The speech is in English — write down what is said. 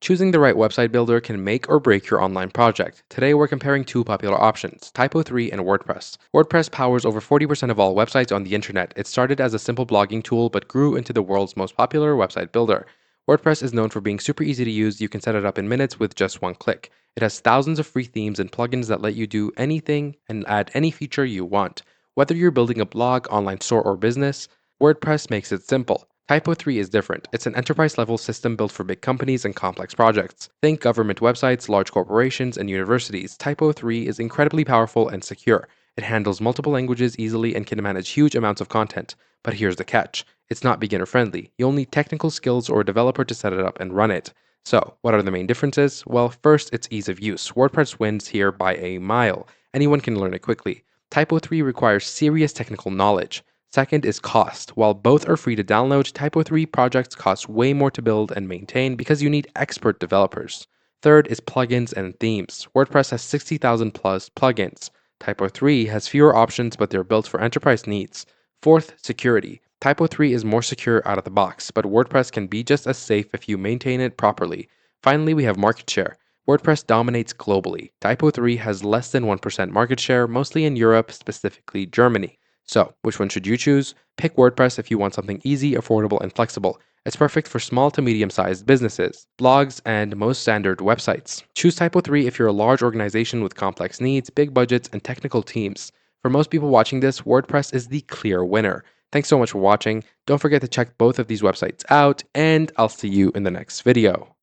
Choosing the right website builder can make or break your online project. Today, we're comparing two popular options, Typo3 and WordPress. WordPress powers over 40% of all websites on the internet. It started as a simple blogging tool but grew into the world's most popular website builder. WordPress is known for being super easy to use. You can set it up in minutes with just one click. It has thousands of free themes and plugins that let you do anything and add any feature you want. Whether you're building a blog, online store, or business, WordPress makes it simple. Typo3 is different. It's an enterprise level system built for big companies and complex projects. Think government websites, large corporations, and universities. Typo3 is incredibly powerful and secure. It handles multiple languages easily and can manage huge amounts of content. But here's the catch, it's not beginner friendly. You'll need technical skills or a developer to set it up and run it. So, what are the main differences? Well, first, it's ease of use. WordPress wins here by a mile. Anyone can learn it quickly. Typo3 requires serious technical knowledge. Second is cost. While both are free to download, Typo3 projects cost way more to build and maintain because you need expert developers. Third is plugins and themes. WordPress has 60,000 plus plugins. Typo3 has fewer options, but they're built for enterprise needs. Fourth, security. Typo3 is more secure out of the box, but WordPress can be just as safe if you maintain it properly. Finally, we have market share. WordPress dominates globally. Typo3 has less than 1% market share, mostly in Europe, specifically Germany. So, which one should you choose? Pick WordPress if you want something easy, affordable, and flexible. It's perfect for small to medium sized businesses, blogs, and most standard websites. Choose Typo3 if you're a large organization with complex needs, big budgets, and technical teams. For most people watching this, WordPress is the clear winner. Thanks so much for watching. Don't forget to check both of these websites out, and I'll see you in the next video.